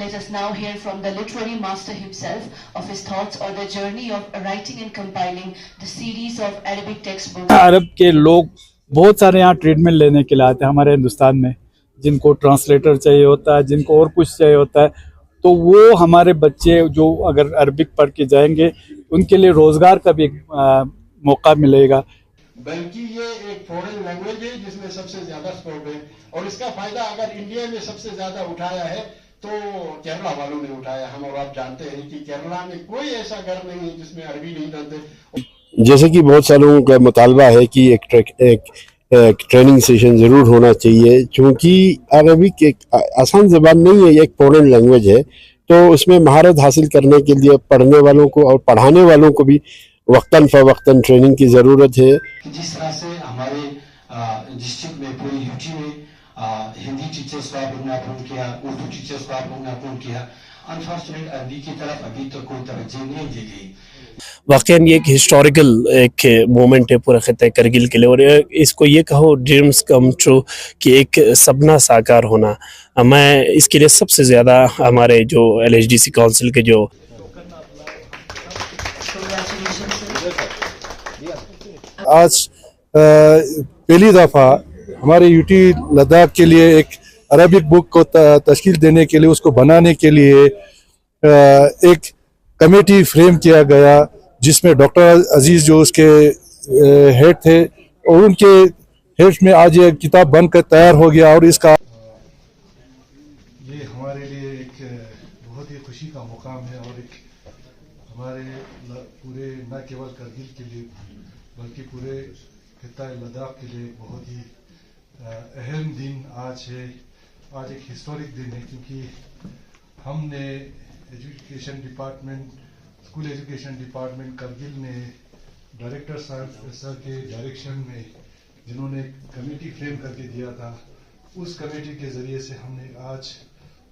Let us now hear from the literary master himself of his thoughts on the journey of writing and compiling the series of Arabic textbooks. عرب کے لوگ بہت سارے یہاں treatment لینے کے لیے آتے ہیں ہمارے ہندوستان میں، جن کو ٹرانسلیٹر چاہیے ہوتا ہے، جن کو اور کچھ چاہیے ہوتا ہے، تو وہ ہمارے بچے جو اگر عربک پڑھ کے جائیں گے ان کے لیے روزگار کا بھی ایک موقع ملے گا. بلکہ یہ ایک فورن لینگویج ہے جس میں سب سے زیادہ اسکوپ ہے، اور اس کا فائدہ اگر انڈیا میں سب سے زیادہ اٹھایا ہے تو کیرلا والوں نے اٹھایا. ہم اور آپ جانتے ہیں کہ کیرلا میں کوئی ایسا گھر نہیں ہے جس میں عربی نہیں جانتے. جیسے کہ بہت سارے لوگوں کا مطالبہ ہے کہ ایک ٹریننگ سیشن ضرور ہونا چاہیے، چونکہ عربک ایک آسان زبان نہیں ہے، ایک فورن لینگویج ہے، تو اس میں مہارت حاصل کرنے کے لیے پڑھنے والوں کو اور پڑھانے والوں کو بھی وقتاً فوقتاً ٹریننگ کی ضرورت ہے. جس طرح سے ہمارے ڈسٹرکٹ میں پوری یو ٹی میں ہندی ٹیچرز کو آپ لوگوں نے اپروو کیا، اردو ٹیچرز کو آپ لوگوں نے اپروو کیا. انفارچونیٹ عربی کی طرف ابھی تک کوئی توجہ نہیں دی گئی. واقعاً یہ ایک ہسٹوریکل ایک مومنٹ ہے پورے خطہ کرگل کے لیے، اور اس کو یہ کہو ڈریمز کم ٹرو کہ ایک سپنا ساکار ہونا. میں اس کے لیے سب سے زیادہ ہمارے جو LHDC کونسل کے جو آج پہلی دفعہ ہمارے یو ٹی لداخ کے لیے ایک عربک بک کو تشکیل دینے کے لیے، اس کو بنانے کے لیے ایک کمیٹی فریم کیا گیا، جس میں ڈاکٹر عزیز جو اس کے ہیڈ تھے، اور ان کے ہیڈ میں آج یہ کتاب بن کر تیار ہو گیا. اور اس کا یہ ہمارے لیے ایک بہت ہی خوشی کا مقام ہے، اور ایک ہمارے پورے نہ کیول کرگل کے لیے بلکہ پورے خطہ لداخ کے لیے بہت ہی اہم دن آج ہے. آج ایک ہسٹورک دن ہے، کیونکہ ہم نے education department, school education department Kargil نے ڈائریکٹر صاحب سر کے ڈائریکشن میں جنہوں نے کمیٹی فریم کر کے دیا تھا، اس کمیٹی کے ذریعے سے ہم نے آج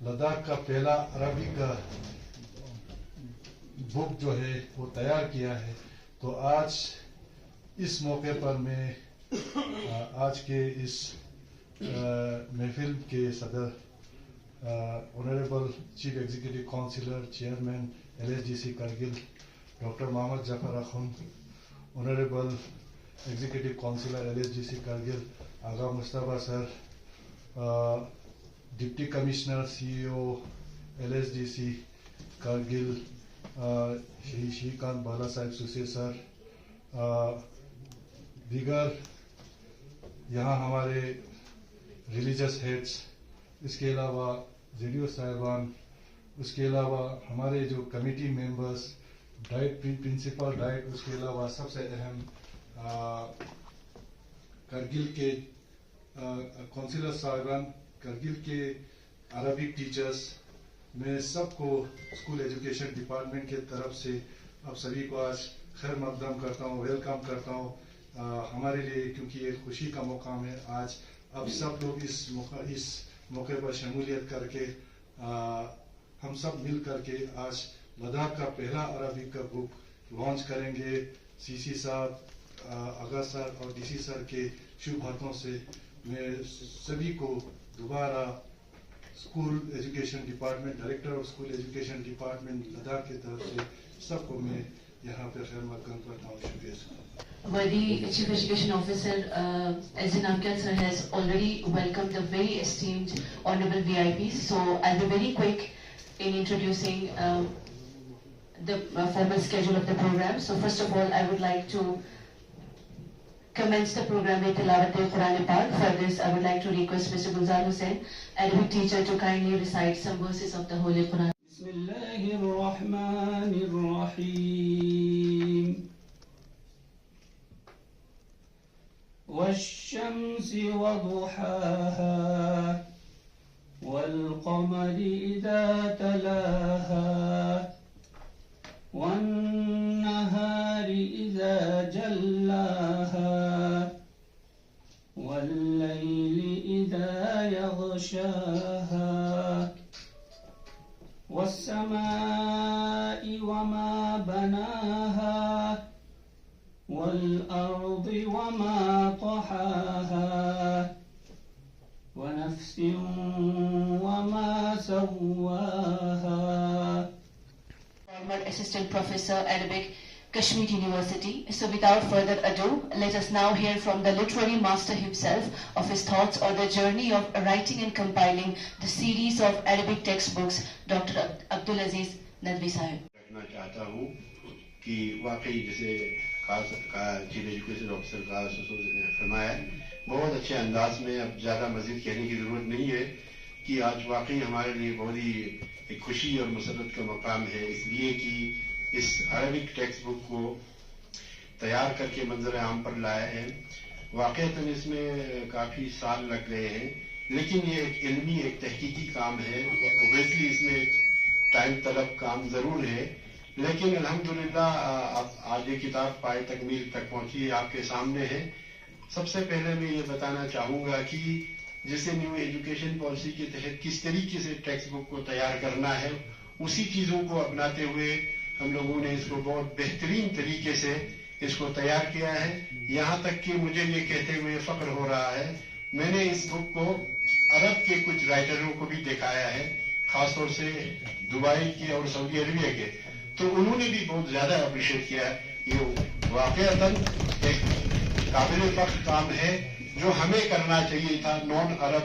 لداخ کا پہلا عربی کا بک جو ہے وہ تیار کیا ہے. تو آج اس موقع پر میں آج کے اس محفل کے صدر honourable chief executive councillor chairman LHDC Kargil doctor Mohammad Jafar Akhund, honourable executive councillor LHDC Kargil Agha Mustafa sir, deputy commissioner CEO LHDC Kargil Shrikant Bala صاحب سوسے سر، دیگر یہاں ہمارے ریلیجس ہیڈس، اس کے علاوہ ZDO صاحبان، اس کے علاوہ ہمارے جو committee members, DIET principal DIET, اس کے علاوہ سب سے اہم کرگل کے کونسلر صاحبان، کرگل کے عربک ٹیچرس، میں سب کو اسکول ایجوکیشن ڈپارٹمنٹ کی طرف سے آپ سبھی کو آج خیر مقدم کرتا ہوں، ویلکم کرتا ہوں. ہمارے لیے کیونکہ یہ خوشی کا مقام ہے، آج اب سب لوگ اس موقع پر شمولیت کر کے ہم سب مل کر کے آج لداخ کا پہلا عربک کا بک لانچ کریں گے. CC صاحب، آغا سر اور DC سر کے شبھ ہاتھوں سے میں سبھی کو دوبارہ school education department, director of school education department Ladakh کی طرف سے سب کو میں یہاں پہ خیر مقدم کرتا ہوں. شکریہ. Worthy Chief Education Officer Azin Amjad sir has already welcomed the very esteemed honorable VIPs. So I'll be very quick in introducing the formal schedule of the program. So first of all, I would like to commence the program with Tilawat al-Quran Pak. For this, I would like to request Mr. Gulzar Hussain, Arabic teacher, to kindly recite some verses of the Holy Quran. Bismillahir Rahmanir Rahim. والشمس وضحاها والقمر إذا تلاها والنهار إذا جلاها والليل إذا يغشاها والسماء وما بناها والأرض وما طحاها ونفس وما سواها Assistant Professor, Arabic, Kashmir University. So without further ado, let us now hear from the literary master himself of his thoughts on the journey of writing and compiling the series of Arabic textbooks, Dr. Abdul Aziz Nadwi Sahib. रखना चाहता हूँ कि वाकई जैसे chief education officer का ने फरमाया बहुत अच्छे अंदाज में, अब ज़्यादा मजीद कहने की ज़रूरत नहीं है कि आज वाकई हमारे लिए बहुत ही एक खुशी और मसरत का मकाम है, इसलिए कि इस अरबिक टेक्स्ट बुक को तैयार करके मंजर आम पर लाए हैं। वाकईतन इसमें काफ़ी साल लग गए हैं, लेकिन ये एक इल्मी एक तहकीकी काम है। ओबियसली इसमें टाइम तलब काम ज़रूर है, लेकिन अल्हम्दुलिल्लाह आज ये किताब पाए तकमील तक पहुंची है, आपके सामने है। सबसे पहले मैं ये बताना चाहूँगा कि जिसे न्यू एजुकेशन पॉलिसी के तहत किस तरीके से टेक्स्ट बुक को तैयार करना है, उसी चीज़ों को अपनाते हुए हम लोगों ने इसको बहुत बेहतरीन तरीके से इसको तैयार किया है। यहाँ तक कि मुझे ये कहते हुए फख्र हो रहा है, मैंने इस बुक को अरब के कुछ राइटरों को भी दिखाया है, खासतौर से दुबई के और सऊदी अरबिया के, तो उन्होंने भी बहुत ज़्यादा अप्रिशिएट किया। ये वाकईतन एक काबिल फख्र काम है जो हमें करना चाहिए था, नॉन अरब,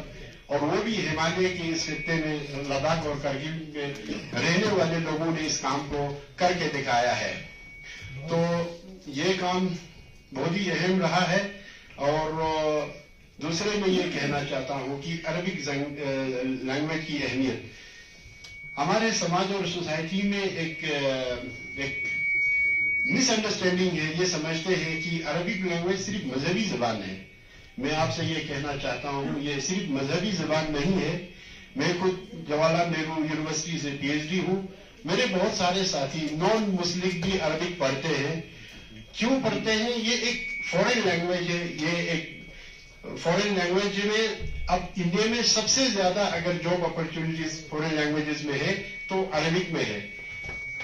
और वो भी हिमालय के इस खित्ते में लद्दाख और करगिल में रहने वाले लोगों ने इस काम को करके दिखाया है। तो ये काम बहुत ही अहम रहा है। और दूसरे में ये कहना चाहता हूँ कि अरबिक लैंग्वेज की अहमियत हमारे समाज और सोसाइटी में एक मिसअंडरस्टैंडिंग है। ये समझते हैं कि अरबिक लैंग्वेज सिर्फ मजहबी जबान है। मैं आपसे ये कहना चाहता हूँ, ये सिर्फ मजहबी जबान नहीं है। मैं खुद जवाहरलाल नेहरू यूनिवर्सिटी से पीएचडी हूँ। मेरे बहुत सारे साथी नॉन मुस्लिम भी अरबिक पढ़ते हैं। क्यों पढ़ते हैं? ये एक फॉरेन लैंग्वेज है। ये एक फॉरेन लैंग्वेज में अब इंडिया में सबसे ज्यादा अगर जॉब अपॉर्चुनिटीज फॉरेन लैंग्वेजेस में है तो अरबिक में है।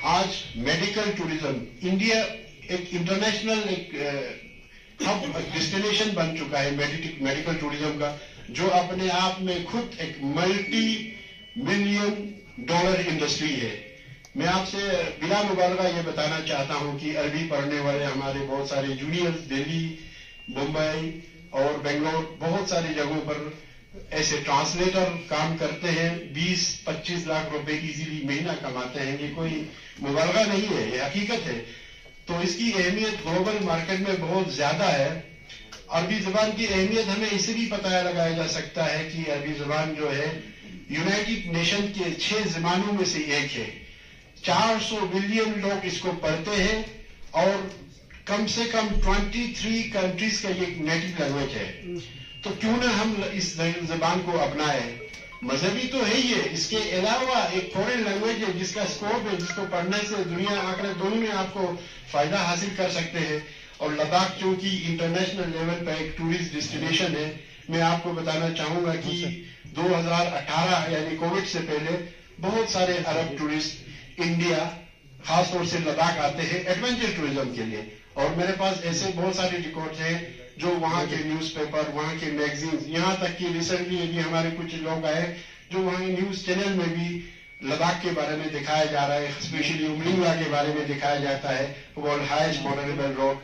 आज मेडिकल टूरिज्म, इंडिया एक इंटरनेशनल एक हब डेस्टिनेशन बन चुका है मेडिकल टूरिज्म का, जो अपने आप में खुद एक $multi-million इंडस्ट्री है। मैं आपसे बिला मुबालगा ये बताना चाहता हूँ कि अरबी पढ़ने वाले हमारे बहुत सारे जूनियर्स दिल्ली, मुंबई और बेंगलोर बहुत सारी जगहों पर ऐसे ट्रांसलेटर काम करते हैं। 20-25 लाख रुपए इजीली महीना कमाते हैं। ये कोई मुबालगा नहीं है, ये हकीकत है। तो इसकी अहमियत ग्लोबल मार्केट में बहुत ज्यादा है। अरबी जुबान की अहमियत हमें इससे भी पता लगाया जा सकता है कि अरबी जुबान जो है यूनाइटेड नेशन के 6 जबानों में से एक है। 400 बिलियन लोग इसको पढ़ते हैं और कम से कम 23 कंट्रीज का ये नेटिव लैंग्वेज है। तो क्यों ना हम इस जबान को अपनाए? मजहबी तो है ही है, इसके अलावा एक फॉरेन लैंग्वेज है जिसका स्कोप है, जिसको पढ़ने से दुनिया आखिरत दोनों में आपको फायदा हासिल कर सकते हैं। और लद्दाख चूंकि इंटरनेशनल लेवल पर एक टूरिस्ट डेस्टिनेशन है, मैं आपको बताना चाहूंगा कि 2018 यानी कोविड से पहले बहुत सारे अरब टूरिस्ट इंडिया खासतौर से लद्दाख आते हैं एडवेंचर टूरिज्म के लिए। और मेरे पास ऐसे बहुत सारे रिकॉर्ड्स हैं जो वहाँ के न्यूज़पेपर, वहाँ के मैगजीन्स, यहाँ तक कि रिसेंटली भी हमारे कुछ लोग आए जो वहाँ न्यूज़ चैनल में भी लद्दाख के बारे में दिखाया जा रहा है, स्पेशली उमलिंगला के बारे में दिखाया जाता है, वर्ल्ड हाईएस्ट मोटरेबल रोड।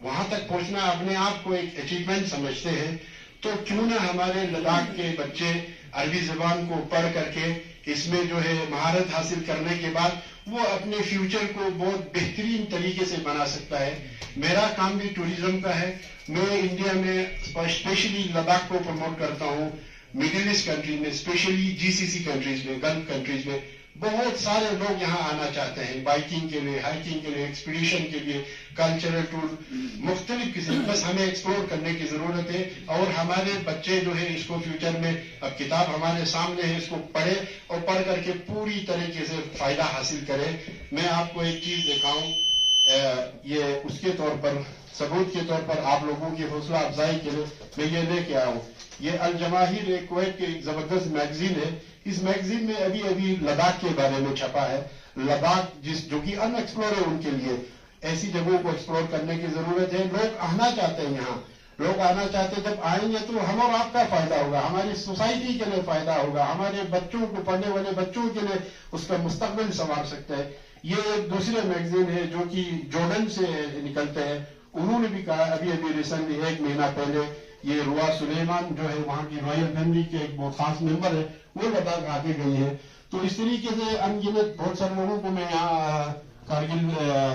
वहां तक पहुंचना अपने आप को एक अचीवमेंट समझते हैं। तो क्यों ना हमारे लद्दाख के बच्चे अरबी जबान को पढ़ करके इसमें जो है महारत हासिल करने के बाद वो अपने फ्यूचर को बहुत बेहतरीन तरीके से बना सकता है। मेरा काम भी टूरिज्म का है। मैं इंडिया में स्पेशली लद्दाख को प्रमोट करता हूँ। मिडिल ईस्ट कंट्रीज में, स्पेशली जीसीसी कंट्रीज में, गल्फ कंट्रीज में बहुत सारे लोग यहाँ आना चाहते हैं बाइकिंग के लिए, हाइकिंग के लिए, एक्सपीडिशन के लिए, कल्चरल टूर, मुख्तलिफ किस्म। बस हमें एक्सप्लोर करने की जरूरत है और हमारे बच्चे जो है इसको फ्यूचर में, अब किताब हमारे सामने है, इसको पढ़े और पढ़ करके पूरी तरीके से फायदा हासिल करे। मैं आपको एक चीज दिखाऊं, ये उसके तौर पर, सबूत के तौर पर आप लोगों की हौसला अफजाई के लिए मैं ये लेके आया हूँ। ये अल जमाहिर एक कुवैत की एक जबरदस्त मैगजीन है। इस मैगजीन में अभी अभी लद्दाख के बारे में छपा है। लद्दाख जो कि अनएक्सप्लोर है, उनके लिए ऐसी जगहों को एक्सप्लोर करने की जरूरत है। लोग आना चाहते हैं यहाँ, लोग आना चाहते हैं। जब आएंगे तो हम और आपका फायदा होगा, हमारी सोसाइटी के लिए फायदा होगा, हमारे बच्चों को, पढ़ने वाले बच्चों के लिए उसका मुस्तकबिल संवार सकता है। ये एक दूसरे मैगजीन है जो कि जॉर्डन से निकलते हैं। उन्होंने भी कहा अभी रिसेंटली 1 महीना पहले, ये रुआ सुलेमान जो है वहाँ की रॉयल फैमिली के एक बहुत खास मेंबर है, वो लद्दाख आके गई है। तो इस तरीके से अनगिनत बहुत सारे लोगों को मैं यहाँ कारगिल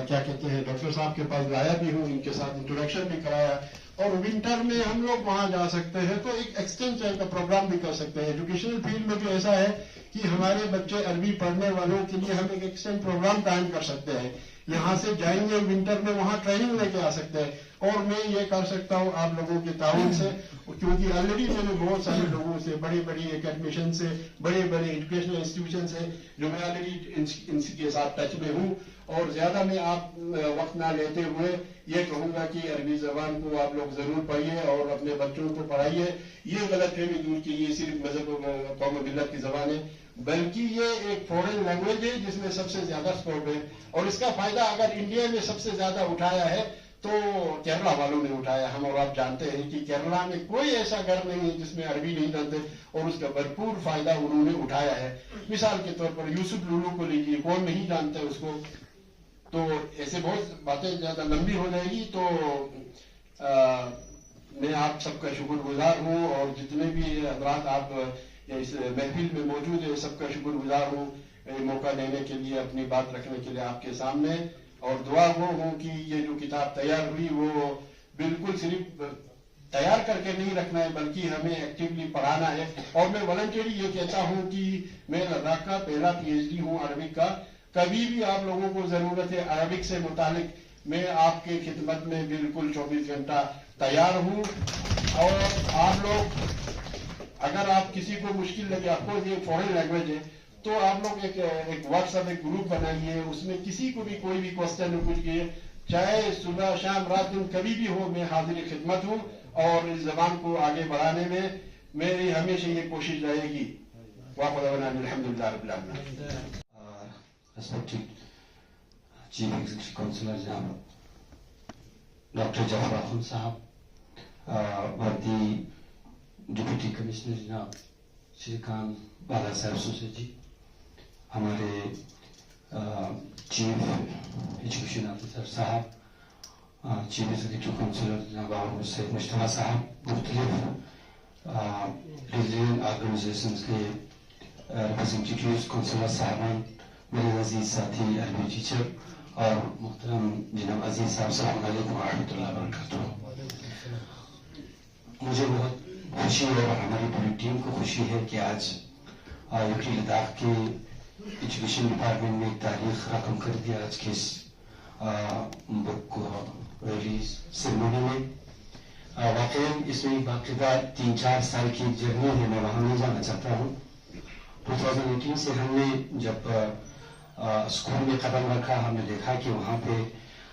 क्या कहते हैं डॉक्टर साहब के पास लाया भी हूँ, इनके साथ इंट्रोडक्शन भी कराया। और विंटर में हम लोग वहाँ जा सकते हैं तो एक एक्सचेंज का प्रोग्राम भी कर सकते हैं। एजुकेशनल फील्ड में भी ऐसा है कि हमारे बच्चे अरबी पढ़ने वालों के लिए हम एक एक्सचेंज प्रोग्राम कायम कर सकते हैं। यहाँ से जाएंगे विंटर में, वहाँ ट्रेनिंग लेके आ सकते हैं। और मैं ये कर सकता हूँ आप लोगों के ताउन से, क्योंकि ऑलरेडी मैंने बहुत सारे लोगों से, बड़ी बड़ी एकेडमिशन से, बड़े बड़े एजुकेशनल इंस्टीट्यूशन से, जो मैं ऑलरेडी इनके साथ टच में हूँ। और ज्यादा मैं आप वक्त ना लेते हुए ये कहूंगा कि अरबी जबान को आप लोग जरूर पढ़िए और अपने बच्चों को पढ़ाइए। ये गलत फहमी दूर कीजिए सिर्फ मजहब कौम मिल्लत की जबान है, बल्कि ये एक फॉरेन लैंग्वेज है जिसमें सबसे ज्यादा स्कोप है। और इसका फायदा अगर इंडिया में सबसे ज्यादा उठाया है तो केरला वालों ने उठाया। हम और आप जानते हैं कि केरला में कोई ऐसा घर नहीं है जिसमें अरबी नहीं जानते, और उसका भरपूर फायदा उन्होंने उठाया है। मिसाल के तौर पर यूसुफ लुलू को लीजिए, कौन नहीं जानते उसको। तो ऐसे बहुत बातें ज्यादा लंबी हो जाएगी, तो मैं आप सबका शुक्रगुजार हूँ, और जितने भी हजरात आप इस महफिल में मौजूद है सबका शुक्रगुजार हूँ मौका देने के लिए, अपनी बात रखने के लिए आपके सामने। और दुआ वो हूँ कि ये जो किताब तैयार हुई वो बिल्कुल सिर्फ तैयार करके नहीं रखना है, बल्कि हमें एक्टिवली पढ़ाना है। और मैं वॉलंटियरली ये कहता हूँ कि मैं लद्दाख का पहला PhD हूँ अरबिक का। कभी भी आप लोगों को जरूरत है अरबिक से मुतालिक, मैं आपके खिदमत में बिल्कुल 24 घंटा तैयार हूँ। और आप लोग अगर आप किसी को मुश्किल लगे, आपको ये फॉरेन लैंग्वेज है, तो आप लोग एक व्हाट्सएप एक ग्रुप बनाइए, उसमें किसी को भी कोई भी क्वेश्चन हो कुछ किए, चाहे सुबह शाम रात दिन कभी भी हो, मैं हाजिर खिदमत हूँ। और इस जबान को आगे बढ़ाने में मेरी हमेशा ये कोशिश रहेगी। अल्हम्दुलिल्लाह रब्बिल आलमीन। Respected Chief Executive Councillor Janaab Dr. Jafar Khan Sahab, Worthy Deputy Commissioner Janaab Shrikant Bala Sahib Susai ji, हमारे चीफ एजुकेशन ऑफिसर साहब, चीफ एग्जीक्यूटिव काउंसिलर जनाब बाबू सैयद मुश्तबा साहब, मुख्तलिफ रीजनल ऑर्गेनाइजेशंस के रिप्रेजेंटेटिव्स, काउंसिलर साहबान, मेरे अजीज साथी अरबी टीचर और मुहतरम जनाब अजीज साहब, अस्सलाम वालेकुम व रहमतुल्लाहि व बरकातुहू। मुझे बहुत खुशी है और हमारी पूरी टीम को खुशी है कि आज यूटी लद्दाख के एजुकेशन डिपार्टमेंट में एक तारीख रकम कर दिया आज के इस बुक रिलीज सेरेमनी में। वाकई इसमें बाकायदा 3-4 साल की जर्नी है, मैं वहाँ नहीं जाना चाहता हूँ। 2018 से हमने जब स्कूल में कदम रखा, हमने देखा कि वहाँ पे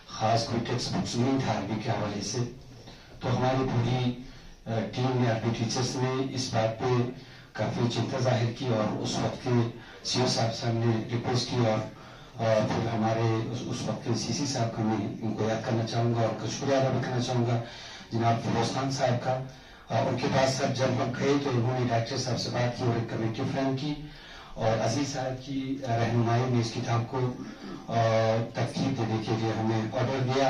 खास कोई टेक्स्ट बुक्स नहीं था अरबी के हवाले से, तो हमारी पूरी टीम ने, अरबी टीचर्स ने इस बात पे काफ़ी चिंता जाहिर की और उस वक्त के CO साहब ने रिक्वेस्ट की और फिर हमारे उस वक्त के CC साहब का मैं उनको याद करना चाहूँगा और शुक्रिया अदा भी करना चाहूँगा जनाब फिरोज खान साहब का। उनके पास जब हम गए तो उन्होंने डायरेक्टर साहब से बात की और एक कमेटी फ्रेम की और अजीज साहब की रहनुमाई में इस किताब को तफकीर देने के लिए हमें ऑर्डर दिया।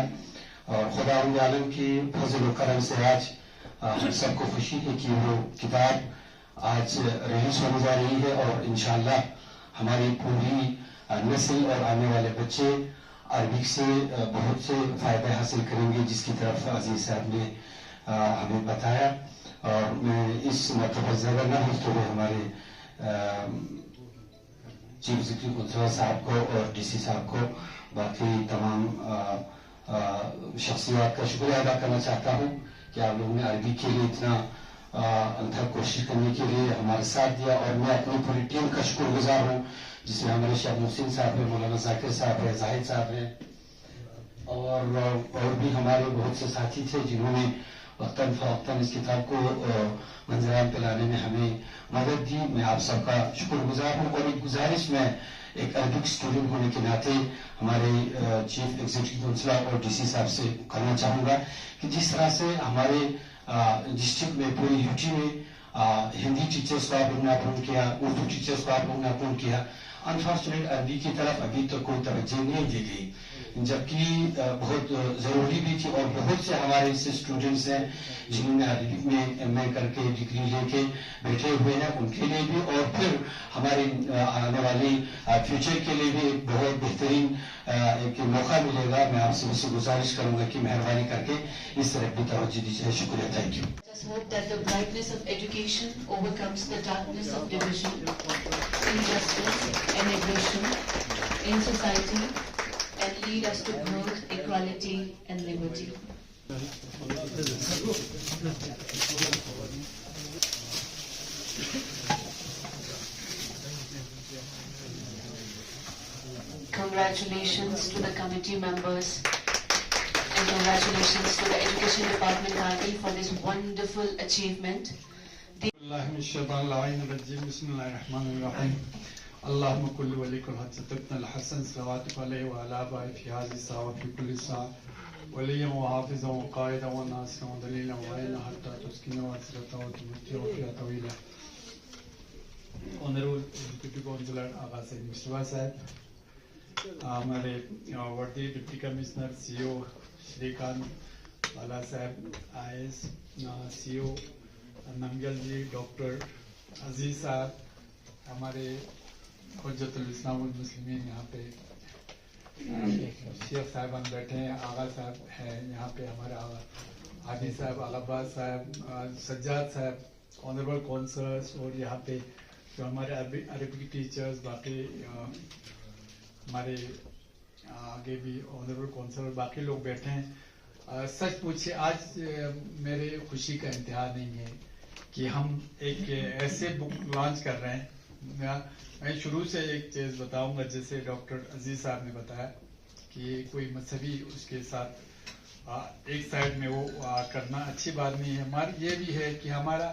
और खुदा आलम की फजल करम से आज हम सबको खुशी है कि वो किताब आज रिलीज होने जा रही है और इंशाअल्लाह हमारी पूरी नस्ल और आने वाले बच्चे अरबिक से बहुत से फायदे हासिल करेंगे, जिसकी तरफ अजीज साहब ने हमें बताया। और मैं इस मरतबा ज़्यादा न होते हुए हमारे चीफ एग्जीक्यूटिव काउंसिलर साहब को और DC साहब को, बाकी तमाम शख्सियात का शुक्रिया अदा करना चाहता हूँ कि आप लोगों ने अरबी के लिए इतना अंतर कोशिश करने के लिए हमारे साथ दिया। और मैं अपनी पूरी टीम का शुक्रगुजार हूँ, जिसमें हमारे शाह मुहसिन साहब है, मौलाना जाकिर साहब है, जाहिद साहब हैं और भी हमारे बहुत से साथी थे जिन्होंने वक्तन फवक्तन इस किताब को मंजरान पे लाने में हमें मदद दी। मैं आप सबका शुक्रगुजार हूँ। और एक गुजारिश मैं एक अरबिक स्टूडेंट होने के नाते हमारे चीफ एग्जीक्यूटिव काउंसिलर और DC साहब से करना चाहूँगा कि जिस तरह से हमारे डिस्ट्रिक्ट में, पूरी यूटी में हिंदी टीचर्स को आप लोगों ने अपॉइंट किया, उर्दू टीचर्स को आप लोगों ने अपॉइंट किया अनफॉर्चुनेट अरबी की तरफ अभी तक कोई तवज्जो नहीं दी गई, जबकि बहुत ज़रूरी भी थी। और बहुत से हमारे ऐसे स्टूडेंट्स हैं जिन्होंने अरबी में MA करके डिग्री लेके बैठे हुए हैं, उनके लिए भी और फिर हमारे आने वाली फ्यूचर के लिए भी एक बहुत बेहतरीन एक मौका मिलेगा। मैं आपसे भी गुजारिश करूंगा कि मेहरबानी करके इस तरफ भी तवज्जो दीजिए। शुक्रिया, thank you. Just hope that the brightness of education overcomes the darkness of division, injustice, and aggression in society and lead us to growth, equality, and liberty. Congratulations to the committee members and congratulations to the Education Department Kargil for this wonderful achievement. اللهم كل وليك حجتنا الحسن صلواتك عليه وعلى آبائه في هذه الساعة وفي كل ساعة وليا وحافظا وقائدا وناصرا ودليلا وعينا حتى تسكن وتسرة وتمتع فيها طويلا. Honorable Executive Councillor Agha Said Mustafa Sahib, हमारे वर्दी डिप्टी कमिश्नर CO श्रीकांत वाला साहब, IAS CO नंगल जी, डॉक्टर अजीज साहब, हमारे हुज्जतुल इस्लाम वल मुस्लिमीन यहाँ पे शेख साहबान बैठे हैं, आगा साहब हैं यहाँ पे, हमारे आगा आदि साहब, आगाबाज साहब, सज्जाद साहब, ऑनरेबल काउंसलर्स, और यहाँ पे जो हमारे अरबी टीचर्स, बाकी हमारे आगे भी ऑनरेबल काउंसलर, बाकी लोग बैठे हैं। सच पूछे आज मेरे खुशी का इंतहा नहीं है कि हम एक ऐसे बुक लॉन्च कर रहे हैं। मैं शुरू से एक चीज़ बताऊंगा, जैसे डॉक्टर अजीज साहब ने बताया कि कोई मजहबी उसके साथ एक साइड में वो करना अच्छी बात नहीं है। हमारा ये भी है कि हमारा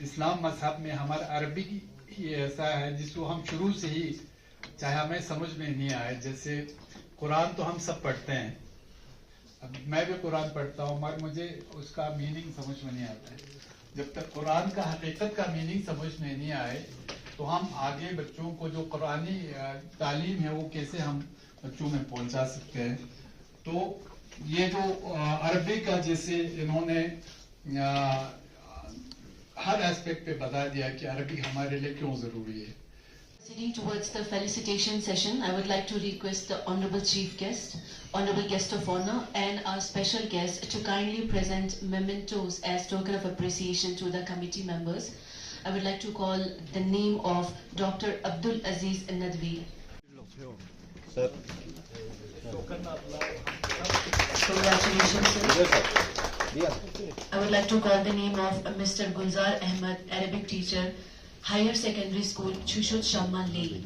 इस्लाम मजहब में हमारा अरबी ही ऐसा है जिसको हम शुरू से ही, चाहे हमें समझ में नहीं आए, जैसे कुरान तो हम सब पढ़ते हैं, अब मैं भी कुरान पढ़ता हूँ मगर मुझे उसका मीनिंग समझ में नहीं आता है। जब तक कुरान का हकीकत का मीनिंग समझ में नहीं आए तो हम आगे बच्चों को जो कुरानी तालीम है वो कैसे हम बच्चों में पहुंचा सकते हैं। तो ये जो अरबी का जैसे इन्होंने हर एस्पेक्ट पे बता दिया कि अरबी हमारे लिए क्यों ज़रूरी है। Proceeding towards the felicitation session, I would like to request the Honorable Chief Guest, Honorable Guest of Honor, and our special guest to kindly present mementos as token of appreciation to the committee members. I would like to call the name of Dr. Abdul Aziz Nadwi. Sir. Congratulations, sir. I would like to call the name of Mr. Gulzar Ahmed, Arabic teacher, Higher Secondary School, Chushut Shamman Lee.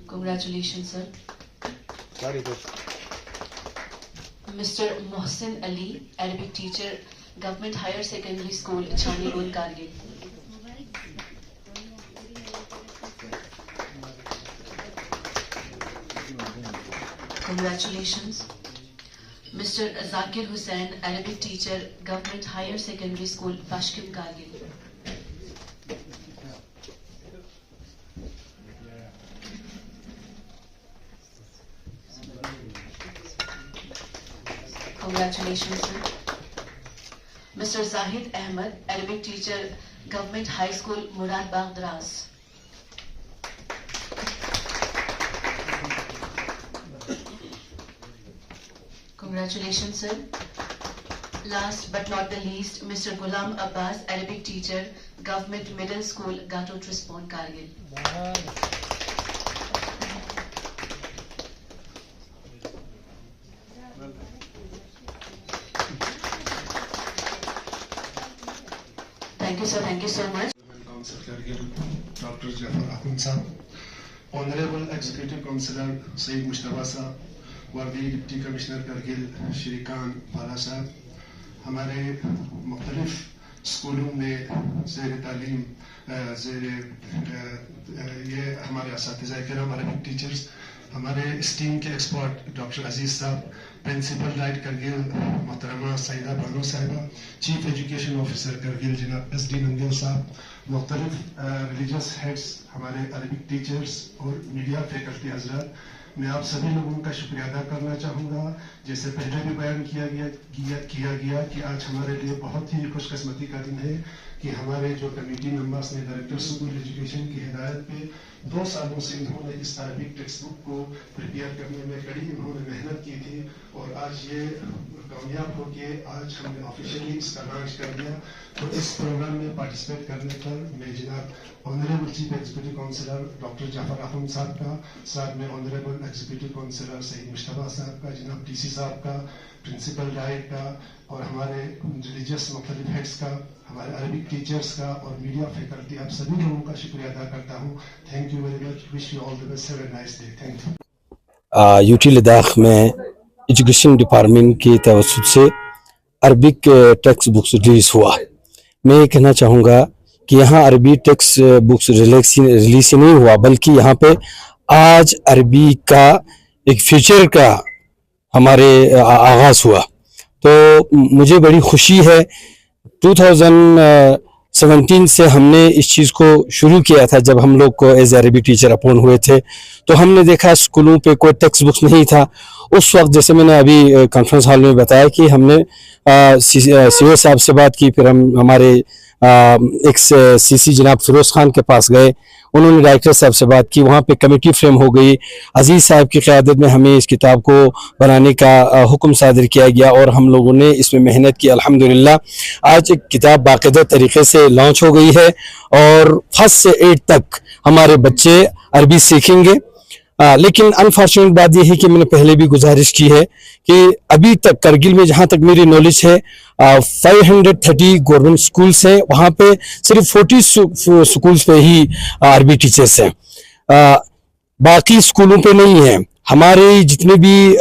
Congratulations, sir. Mr. Mohsin Ali, Arabic teacher, Government Higher Secondary School, Chanigun, Kargil. Congratulations. Mr. Zakir Hussain, Arabic teacher, Government Higher Secondary School, Pashkim, Kargil. Congratulations, sir. Mr. Zahid Ahmed, Arabic teacher, Government High School, Murad Bagh, Dras. Congratulations, sir. Last but not the least, Mr. Ghulam Abbas, Arabic teacher, Government Middle School, Gato Trispon, Kargil. Thank you, sir. Thank you so much. Council Kargil, Dr. Jafar Ahmed Saab, Honorable Executive Councillor Said Mustafa Saab, वर्दी deputy commissioner Kargil Shrikant पाला साहब, हमारे मुख्तलिफ स्कूलों में ज़ेर तालीम ये हमारे असातिज़ा किराम, अरबिक टीचर्स, हमारे स्टीम के एक्सपर्ट डॉक्टर अजीज साहब, प्रिंसिपल डाइट करगिल मोहतरमा सईदा बानो साहिबा, चीफ एजुकेशन ऑफिसर करगिल जनाब SD नंदियल साहब, मुख्तलिफ रिलीजियस हेड्स, हमारे अरबिक टीचर्स और मीडिया फैकल्टी हजरात, मैं आप सभी लोगों का शुक्रिया अदा करना चाहूँगा। जैसे पहले भी बयान किया गया कि आज हमारे लिए बहुत ही खुशकिस्मती का दिन है कि हमारे जो कमेटी मेंबर्स ने डायरेक्टर स्कूल एजुकेशन की हिदायत पे 2 सालों से इन्होंने इस अरबिक टेक्स्ट बुक को प्रिपेयर करने में कड़ी इन्होंने मेहनत की थी और आज ये कामयाब होके आज हमने ऑफिशियली इसका लॉन्च कर दिया। तो इस प्रोग्राम में पार्टिसिपेट करने पर मैं जनाब honourable chief executive councillor doctor Jafar Ahmad साहब का, साथ में honourable executive councillor Saeed Mushtaba साहब का, जनाब DC साहब का, प्रिंसिपल डाइट का और हमारे रिलीजियस मुख्तलिफ हेड्स का, हमारे अरबिक टीचर्स का और मीडिया फैकल्टी, आप सभी लोगों का शुक्रिया अदा करता हूँ। Thank you very much, wish you all the best, have a nice day, thank you. UT Ladakh में एजुकेशन डिपार्टमेंट की तवज्जुह से अरबिक टेक्स्ट बुक्स रिलीज हुआ। मैं ये कहना चाहूँगा कि यहाँ अरबी टेक्स्ट बुक्स रिलीज नहीं हुआ, बल्कि यहाँ पे आज अरबी का एक फ्यूचर का हमारे आगाज़ हुआ। तो मुझे बड़ी खुशी है। 2017 से हमने इस चीज़ को शुरू किया था। जब हम लोग को एज अरबी टीचर अपॉइंट हुए थे तो हमने देखा स्कूलों पे कोई टेक्स्ट बुक्स नहीं था। उस वक्त जैसे मैंने अभी कॉन्फ्रेंस हॉल में बताया कि हमने सीओ साहब से बात की, फिर हम हमारे एक्स CC जनाब फिरोज़ खान के पास गए, उन्होंने डायरेक्टर साहब से बात की, वहाँ पे कमेटी फ्रेम हो गई। अजीज़ साहब की क़यादत में हमें इस किताब को बनाने का हुक्म सादर किया गया और हम लोगों ने इसमें मेहनत की। अल्हम्दुलिल्लाह आज एक किताब बाकायदा तरीके से लॉन्च हो गई है और 1st से 8 तक हमारे बच्चे अरबी सीखेंगे। लेकिन अनफॉर्चुनेट बात यह है कि मैंने पहले भी गुजारिश की है कि अभी तक करगिल में जहाँ तक मेरी नॉलेज है 530 गवर्नमेंट स्कूल्स हैं, वहाँ पे सिर्फ 40 स्कूल्स पे ही अरबी टीचर्स हैं, बाकी स्कूलों पे नहीं है। हमारे जितने भी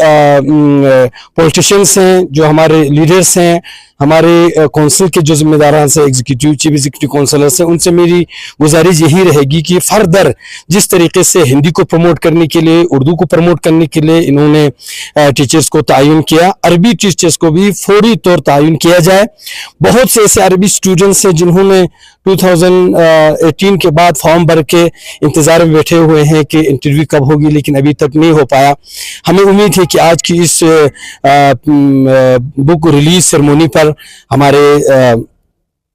पॉलिटिशियंस हैं, जो हमारे लीडर्स हैं, हमारे काउंसिल के जो जिम्मेदारान से एग्जीक्यूटिव चीफ एग्जीक्यूटिव काउंसिलर्स हैं, उनसे मेरी गुजारिश यही रहेगी कि फर्दर जिस तरीके से हिंदी को प्रमोट करने के लिए, उर्दू को प्रमोट करने के लिए इन्होंने टीचर्स को तायुन किया, अरबी टीचर्स को भी फौरी तौर तायुन किया जाए। बहुत से ऐसे अरबी स्टूडेंट्स हैं जिन्होंने 2018 के बाद फॉर्म भर के इंतज़ार में बैठे हुए हैं कि इंटरव्यू कब होगी, लेकिन अभी तक नहीं हो पाया। हमें उम्मीद है कि आज की इस बुक रिलीज सेरेमनी पर हमारे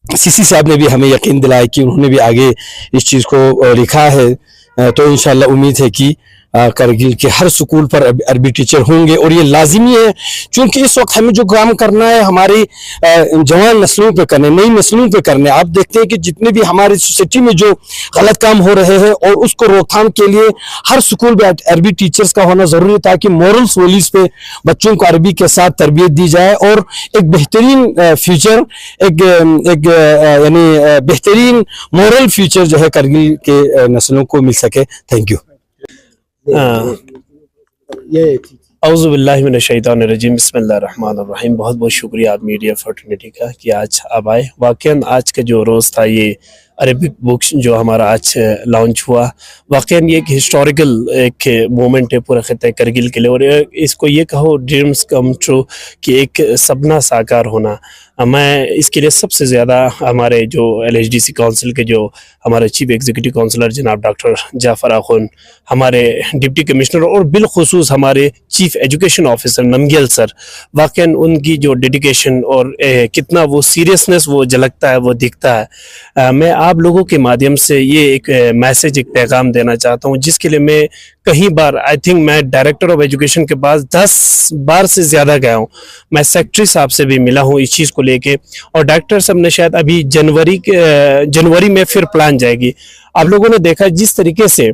CC साहब ने भी हमें यकीन दिलाया कि उन्होंने भी आगे इस चीज़ को लिखा है। तो इंशाल्लाह उम्मीद है कि करगिल के हर स्कूल पर अरबी टीचर होंगे और ये लाजिमी है, क्योंकि इस वक्त हमें जो काम करना है हमारी जवान नस्लों पे करने, नई नस्लों पे करने। आप देखते हैं कि जितने भी हमारी सोसाइटी में जो गलत काम हो रहे हैं और उसको रोकथाम के लिए हर स्कूल में अरबी टीचर्स का होना ज़रूरी है, ताकि मॉरल्स वैल्यूज़ पे बच्चों को अरबी के साथ तरबियत दी जाए और एक बेहतरीन फ्यूचर, एक यानी बेहतरीन मॉरल फ्यूचर जो है करगिल के नस्लों को मिल सके। Thank you. औज़ुबिल्लाहिमिनश्शैतानिर्रजीम, बिस्मिल्लाहिर्रहमानिर्रहीम। बहुत बहुत शुक्रिया आप मीडिया फर्टर्निटी का कि आज आप आए। वाक़ईन आज का जो रोज़ था, ये अरबिक बुक्स जो हमारा आज लॉन्च हुआ, वाक़ईन ये एक हिस्टोरिकल एक मोमेंट है पूरे खित्ते करगिल के लिए। और इसको ये कहो ड्रीम्स कम ट्रू कि एक सपना साकार होना। मैं इसके लिए सबसे ज़्यादा हमारे जो LHDC काउंसिल के जो हमारे चीफ एग्जीक्यूटिव काउंसिलर जनाब डॉक्टर जाफर अखुन, हमारे डिप्टी कमिश्नर और बिलखुसूस हमारे चीफ एजुकेशन ऑफिसर नमगियल सर, वाक़ईन उनकी जो डेडिकेशन और कितना वो सीरियसनेस वो झलकता है, वो दिखता है। मैं आप लोगों के माध्यम से ये एक मैसेज, एक पैगाम देना चाहता हूँ, जिसके लिए मैं कई बार, आई थिंक मैं डायरेक्टर ऑफ एजुकेशन के पास 10 बार से ज़्यादा गया हूँ। मैं सेक्रेटरी साहब से भी मिला हूँ इस चीज़ को लेके, और डॉक्टर साहब ने शायद अभी जनवरी में फिर प्लान जाएगी। आप लोगों ने देखा जिस तरीके से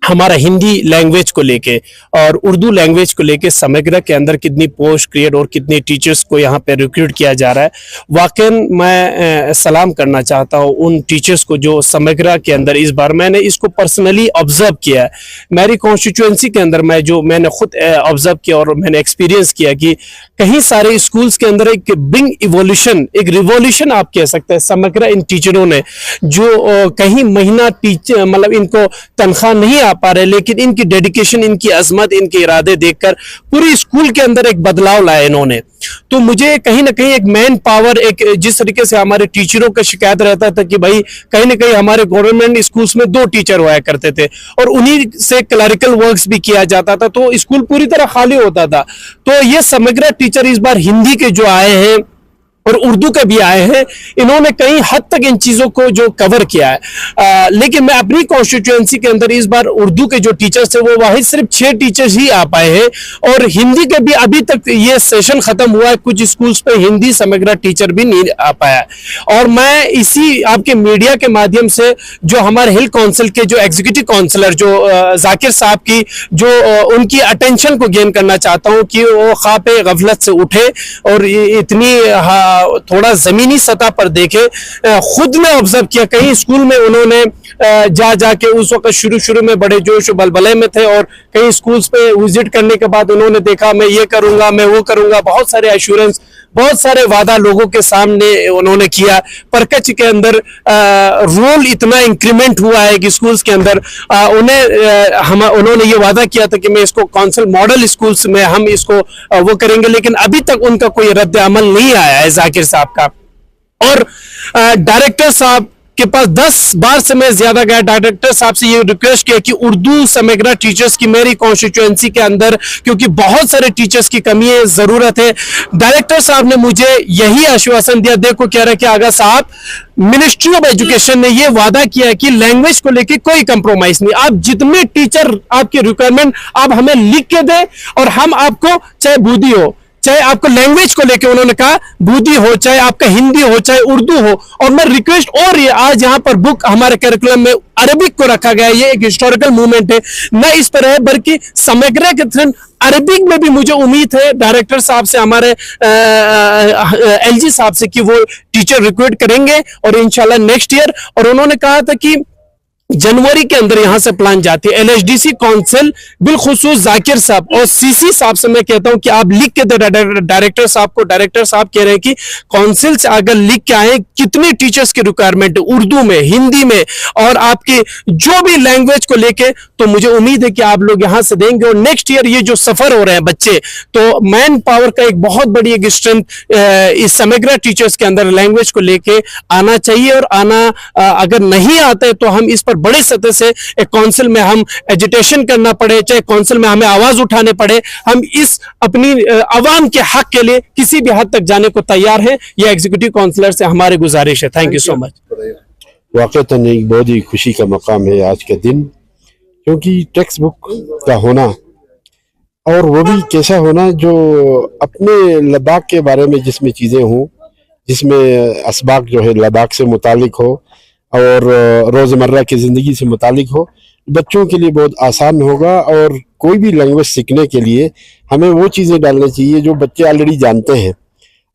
हमारा हिंदी लैंग्वेज को लेके और उर्दू लैंग्वेज को लेके समग्र के अंदर कितनी पोस्ट क्रिएट और कितने टीचर्स को यहाँ पे रिक्रूट किया जा रहा है। वाकई मैं सलाम करना चाहता हूँ उन टीचर्स को जो समग्र के अंदर इस बार, मैंने इसको पर्सनली ऑब्जर्व किया है मेरी कॉन्स्टिट्यूएंसी के अंदर, मैं मैंने खुद ऑब्जर्व किया और मैंने एक्सपीरियंस किया कि कहीं सारे स्कूल्स के अंदर एक बिग इवोल्यूशन, एक रिवोल्यूशन आप कह सकते हैं समग्र इन टीचरों ने, जो कहीं महीना टीचर मतलब इनको तनख्वाह नहीं आ पा रहे, लेकिन इनकी डेडिकेशन, इनकी अजमत, इनके इरादे देखकर पूरी स्कूल के अंदर एक बदलाव लाया इन्होंने। तो मुझे कहीं ना कहीं एक मैन पावर, एक जिस तरीके से हमारे टीचरों का शिकायत रहता था कि भाई कहीं ना कहीं हमारे गवर्नमेंट स्कूल्स में 2 टीचर हुआ करते थे और उन्हीं से क्लरिकल वर्क्स भी किया जाता था, तो स्कूल पूरी तरह खाली होता था। तो ये समग्र टीचर इस बार हिंदी के जो आए हैं और उर्दू के भी आए हैं, इन्होंने कई हद तक इन चीजों को जो कवर किया है। लेकिन मैं अपनी कॉन्स्टिट्यूएंसी के अंदर इस बार उर्दू के जो टीचर्स थे वो वाहिद सिर्फ 6 टीचर्स ही आ पाए हैं, और हिंदी के भी अभी तक ये सेशन खत्म हुआ है, कुछ स्कूल्स पे हिंदी समग्र टीचर भी नहीं आ पाया। और मैं इसी आपके मीडिया के माध्यम से जो हमारे हिल काउंसिल के जो एग्जीक्यूटिव काउंसलर जो जाकिर साहब की जो उनकी अटेंशन को गेन करना चाहता हूं कि वो ख्वाब गफलत से उठे और इतनी थोड़ा जमीनी सतह पर देखे। खुद ने ऑब्जर्व किया, कई स्कूल में उन्होंने जाके उस वक्त शुरू में बड़े जोश बलबले में थे, और कई स्कूल्स पे विजिट करने के बाद उन्होंने देखा मैं ये करूंगा, मैं वो करूंगा, बहुत सारे एश्योरेंस, बहुत सारे वादा लोगों के सामने उन्होंने किया। परकच के अंदर रोल इतना इंक्रीमेंट हुआ है कि स्कूल्स के अंदर उन्होंने ये वादा किया था कि मैं इसको काउंसिल मॉडल स्कूल्स में हम इसको वो करेंगे, लेकिन अभी तक उनका कोई रद्द अमल नहीं आया है जाकिर साहब का। और डायरेक्टर साहब के पास 10 बार से मैं ज्यादा गया, डायरेक्टर साहब से ये रिक्वेस्ट किया कि उर्दू समग्र टीचर्स की मेरी कॉन्स्टिट्यूएंसी के अंदर, क्योंकि बहुत सारे टीचर्स की कमी है, जरूरत है। डायरेक्टर साहब ने मुझे यही आश्वासन दिया, देखो कह रहे कि आगा साहब, मिनिस्ट्री ऑफ एजुकेशन ने ये वादा किया है कि लैंग्वेज को लेके कोई कंप्रोमाइज नहीं, आप जितने टीचर आपकी रिक्वायरमेंट आप हमें लिख के दें, और हम आपको चाहे बूदी हो, चाहे आपको लैंग्वेज को लेके उन्होंने कहा बूदी हो, चाहे आपका हिंदी हो, चाहे उर्दू हो। और मैं रिक्वेस्ट, और ये आज यहाँ पर बुक हमारे करिकुलम में अरबिक को रखा गया है, ये एक हिस्टोरिकल मूवमेंट है, न इस पर है बल्कि समग्र के थ्रू अरबिक में भी मुझे उम्मीद है डायरेक्टर साहब से, हमारे एलजी साहब से, कि वो टीचर रिक्रूट करेंगे और इंशाल्लाह नेक्स्ट ईयर। और उन्होंने कहा था कि जनवरी के अंदर यहां से प्लान जाती है। एलएचडीसी काउंसिल बिलखुसूस जाकिर साहब और सीसी साहब से मैं कहता हूं कि आप लिख के दे डायरेक्टर साहब को। डायरेक्टर साहब कह रहे हैं कि काउंसिल से अगर लिख के आए कितने टीचर्स की रिक्वायरमेंट है उर्दू में, हिंदी में, और आपके जो भी लैंग्वेज को लेके, तो मुझे उम्मीद है कि आप लोग यहां से देंगे। और नेक्स्ट ईयर ये जो सफर हो रहे हैं बच्चे, तो मैन पावर का एक बहुत बड़ी एक स्ट्रेंथ इस समग्र टीचर्स के अंदर लैंग्वेज को लेके आना चाहिए। और आना अगर नहीं आता है तो हम इस पर बड़े सतह से एक काउंसिल में हम एजिटेशन करना पड़े, चाहे काउंसिल में हमें आवाज उठाने पड़े, हम इस अपनी आवाम के हक के लिए किसी भी हद तक जाने को तैयार हैं। ये एग्जीक्यूटिव काउंसलर से हमारी गुजारिश है। Thank you so much. वाकईतन एक बहुत ही खुशी का मकाम है आज के दिन, क्योंकि टेक्स्ट बुक का होना, और वो भी कैसा होना जो अपने लद्दाख के बारे में जिसमें चीज़ें हों, जिसमें असबाक जो है लद्दाख से मुतालिक हो और रोज़मर्रा की ज़िंदगी से मुतालिक हो, बच्चों के लिए बहुत आसान होगा। और कोई भी लैंग्वेज सीखने के लिए हमें वो चीज़ें डालनी चाहिए जो बच्चे ऑलरेडी जानते हैं।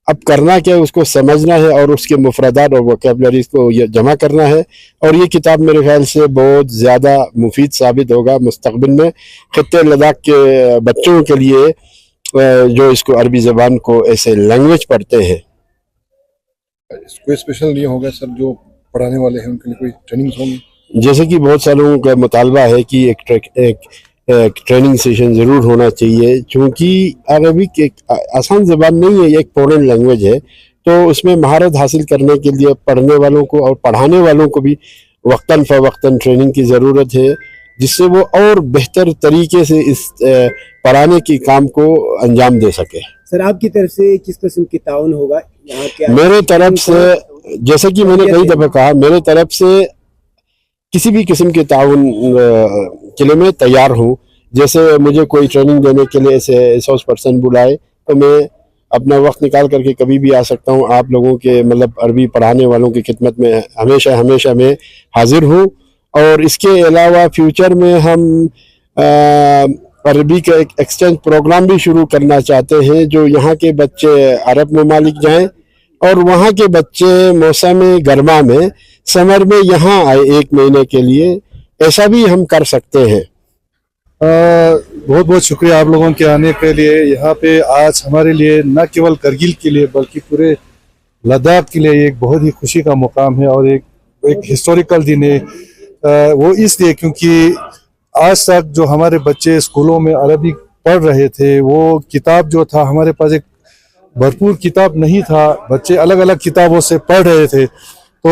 अब करना क्या है, उसको समझना है और उसके मुफरदात और वोकैबुलरीज को जमा करना है। और ये किताब मेरे ख्याल से बहुत ज़्यादा मुफीद साबित होगा मुस्तक़बिल में खित्ते लद्दाख के बच्चों के लिए, जो इसको अरबी ज़बान को ऐसे लैंग्वेज पढ़ते हैं। कोई स्पेशल नहीं होगा सर, जो पढ़ाने वाले हैं उनके लिए कोई ट्रेनिंग होंगी? जैसे कि बहुत सालों का मुतालबा है कि एक ट्रेनिंग सेशन ज़रूर होना चाहिए, क्योंकि अरबिक एक आसान ज़बान नहीं है, एक फॉरेन लैंग्वेज है। तो उसमें महारत हासिल करने के लिए पढ़ने वालों को और पढ़ाने वालों को भी वक्तन फ़वक्तन ट्रेनिंग की ज़रूरत है, जिससे वो और बेहतर तरीके से इस पढ़ाने के काम को अंजाम दे सके। सर आपकी तरफ से किस किस्म की ताउन होगा यहाँ के? मेरे तरफ से, जैसे कि मैंने कई दफ़ा कहा, मेरे तरफ से किसी भी किस्म के ताउन के लिए मैं तैयार हूँ। जैसे मुझे कोई ट्रेनिंग देने के लिए ऐसे 100% बुलाए तो मैं अपना वक्त निकाल करके कभी भी आ सकता हूँ। आप लोगों के मतलब अरबी पढ़ाने वालों की खिदमत में हमेशा मैं हाजिर हूँ। और इसके अलावा फ्यूचर में हम अरबी का एक एक्सचेंज प्रोग्राम भी शुरू करना चाहते हैं, जो यहाँ के बच्चे अरब ममालिक जाएं और वहाँ के बच्चे मौसम गर्मा में समर में यहाँ आए 1 महीने के लिए। ऐसा भी हम कर सकते हैं। बहुत बहुत शुक्रिया आप लोगों के आने के लिए। यहाँ पे आज हमारे लिए न केवल करगिल के लिए बल्कि पूरे लद्दाख के लिए एक बहुत ही खुशी का मुकाम है और एक हिस्टोरिकल दिन है। वो इसलिए क्योंकि आज तक जो हमारे बच्चे स्कूलों में अरबी पढ़ रहे थे, वो किताब जो था, हमारे पास एक भरपूर किताब नहीं था, बच्चे अलग अलग किताबों से पढ़ रहे थे। तो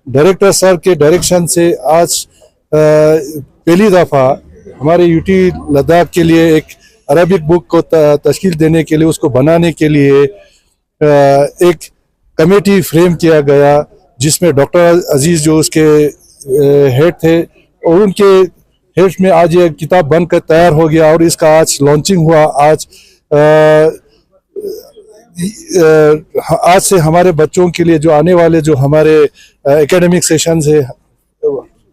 डायरेक्टर सर के डायरेक्शन से आज पहली दफ़ा हमारे यूटी लद्दाख के लिए एक अरबिक बुक को तश्कील देने के लिए, उसको बनाने के लिए एक कमेटी फ्रेम किया गया, जिसमें डॉक्टर अजीज़ जो उसके हेड थे, और उनके हेड में आज ये किताब बनकर तैयार हो गया और इसका आज लॉन्चिंग हुआ। आज से हमारे बच्चों के लिए जो आने वाले जो हमारे एकेडमिक सेशंस है,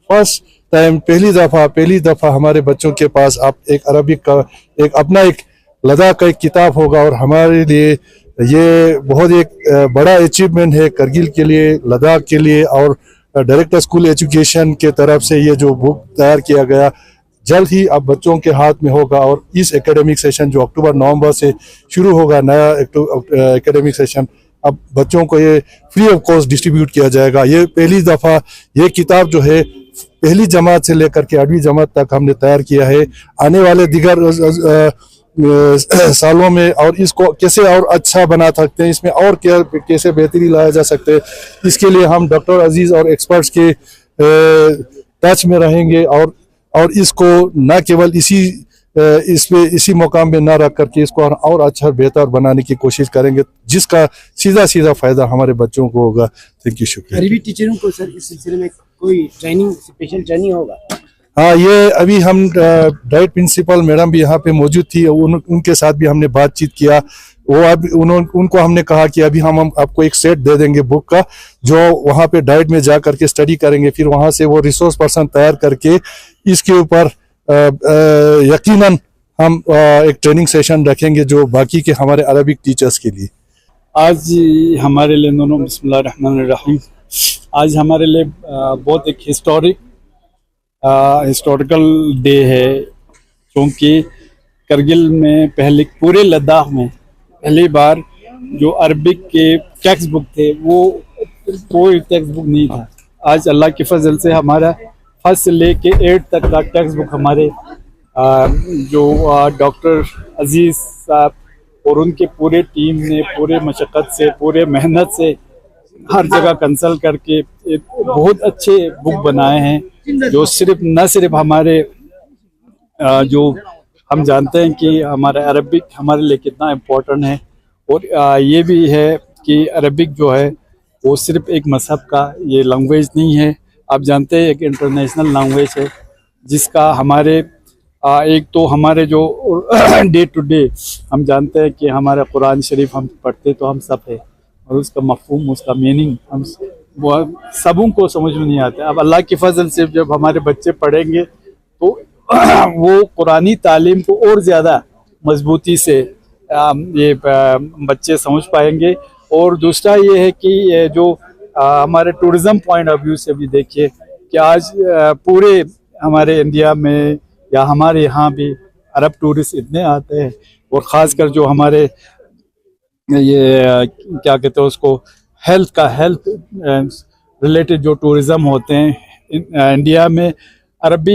फर्स्ट टाइम पहली दफ़ा हमारे बच्चों के पास अब एक अरबिक का एक अपना एक लद्दाख का एक किताब होगा। और हमारे लिए ये बहुत एक बड़ा अचीवमेंट है करगिल के लिए, लद्दाख के लिए। और डायरेक्टर स्कूल एजुकेशन के तरफ से ये जो बुक तैयार किया गया जल्द ही अब बच्चों के हाथ में होगा। और इस एकेडमिक सेशन जो अक्टूबर-नवंबर से शुरू होगा, नया एकेडमिक सेशन, अब बच्चों को ये फ्री ऑफ कॉस्ट डिस्ट्रीब्यूट किया जाएगा। ये पहली दफ़ा ये किताब जो है पहली जमात से लेकर के 8वीं जमात तक हमने तैयार किया है। आने वाले दिगर सालों में और इसको कैसे और अच्छा बना सकते हैं, इसमें और क्या कैसे बेहतरी लाया जा सकते हैं, इसके लिए हम डॉक्टर अजीज़ और एक्सपर्ट्स के टच में रहेंगे। और इसको न केवल इसी मुकाम में न रख करके इसको और अच्छा बेहतर बनाने की कोशिश करेंगे, जिसका सीधा फायदा हमारे बच्चों को होगा। थैंक यू, शुक्रिया। अरबी टीचरों को सर इस सिलसिले में कोई ट्रेनिंग, स्पेशल ट्रेनिंग होगा? हाँ, ये अभी हम डाइट प्रिंसिपल मैडम भी यहाँ पे मौजूद थी, उनके साथ भी हमने बातचीत किया। वो अब उनको हमने कहा कि अभी हम आपको एक सेट दे देंगे बुक का, जो वहाँ पे डाइट में जा करके स्टडी करेंगे, फिर वहाँ से वो रिसोर्स पर्सन तैयार करके इसके ऊपर यकीनन हम एक ट्रेनिंग सेशन रखेंगे जो बाकी के हमारे अरबिक टीचर्स के लिए। आज हमारे लिए दोनों बिस्मिल्लाहिर्रहमानिर्रहीम, आज हमारे लिए बहुत एक हिस्टोरिकल डे है, क्योंकि करगिल में पहले पूरे लद्दाख में पहली बार जो अरबिक के टेक्स्ट बुक थे वो कोई टेक्स्ट बुक नहीं था। आज अल्लाह के फजल से हमारा फर्स्ट से लेके 8 तक का टेक्स्ट बुक हमारे जो डॉक्टर अजीज़ साहब और उनके पूरे टीम ने पूरे मशक्क़त से, पूरे मेहनत से हर जगह कंसल्ट करके एक बहुत अच्छे बुक बनाए हैं, जो न सिर्फ हमारे जो हम जानते हैं कि हमारा अरबिक हमारे लिए कितना इम्पोर्टेंट है, और ये भी है कि अरबिक जो है वो सिर्फ एक मज़हब का ये लैंग्वेज नहीं है। आप जानते हैं एक इंटरनेशनल लैंग्वेज है, जिसका हमारे एक तो हमारे जो डे टू डे हम जानते हैं कि हमारा कुरान शरीफ हम पढ़ते तो हम सब है, और उसका मफ़हूम, उसका मीनिंग हम सबों को समझ में नहीं आता। अब अल्लाह की फजल से जब हमारे बच्चे पढ़ेंगे तो वो कुरानी तालीम को और ज़्यादा मजबूती से ये बच्चे समझ पाएंगे। और दूसरा ये है कि ये जो हमारे टूरिज़म पॉइंट ऑफ व्यू से भी देखिए कि आज पूरे हमारे इंडिया में या हमारे यहाँ भी अरब टूरिस्ट इतने आते हैं, और ख़ासकर जो हमारे ये क्या कहते हैं उसको हेल्थ रिलेटेड जो टूरिज़म होते हैं इंडिया में, अरब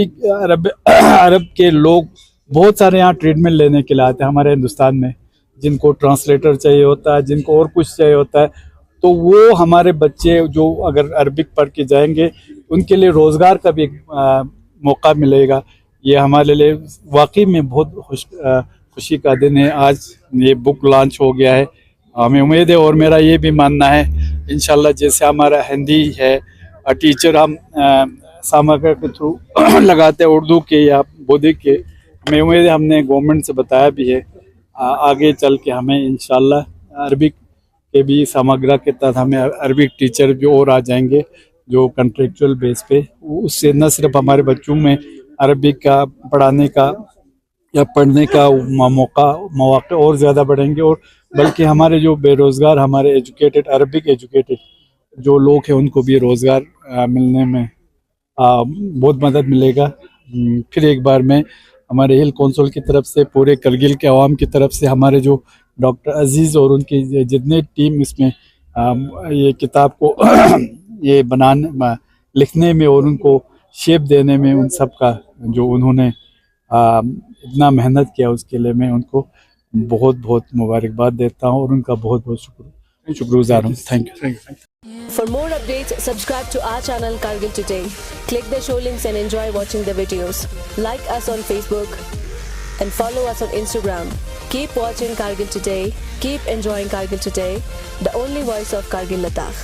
के लोग बहुत सारे यहाँ ट्रीटमेंट लेने के लिए आते हैं हमारे हिंदुस्तान में, जिनको ट्रांसलेटर चाहिए होता है, जिनको और कुछ चाहिए होता है। तो वो हमारे बच्चे जो अगर अरबिक पढ़ के जाएंगे उनके लिए रोज़गार का भी मौका मिलेगा। ये हमारे लिए वाकई में बहुत खुशी का दिन है। आज ये बुक लॉन्च हो गया है, हमें उम्मीद है और मेरा ये भी मानना है इंशाल्लाह, जैसे हमारा हिंदी है टीचर हम सामग्री के थ्रू लगाते हैं उर्दू के या बोधिक के, हमें उम्मीद है हमने गवर्नमेंट से बताया भी है आगे चल के हमें इंशाल्लाह अरबिक के भी सामग्री के तहत हमें अरबिक टीचर भी और आ जाएंगे जो कंट्रेक्चुअल बेस पे। उससे न सिर्फ हमारे बच्चों में अरबिक का पढ़ाने का या पढ़ने का मौक़े और ज़्यादा बढ़ेंगे, और बल्कि हमारे जो बेरोज़गार हमारे एजुकेटेड अरबिक एजुकेटेड जो लोग हैं उनको भी रोज़गार मिलने में बहुत मदद मिलेगा। फिर एक बार मैं हमारे हिल कौंसिल की तरफ से, पूरे करगिल के अवाम की तरफ से, हमारे जो डॉक्टर अजीज़ और उनकी जितने टीम इसमें ये किताब को ये लिखने में और उनको शेप देने में उन सब का जो उन्होंने इतना मेहनत किया उसके लिए मैं उनको बहुत बहुत मुबारकबाद देता हूँ और उनका बहुत बहुत शुक्रगुजार हूँ. Thank you. For more updates, subscribe to our channel Kargil Today. Click the show links and enjoy watching the videos. Like us on Facebook and follow us on Instagram. Keep watching Kargil Today. Keep enjoying Kargil Today, the only voice of Kargil Ladakh.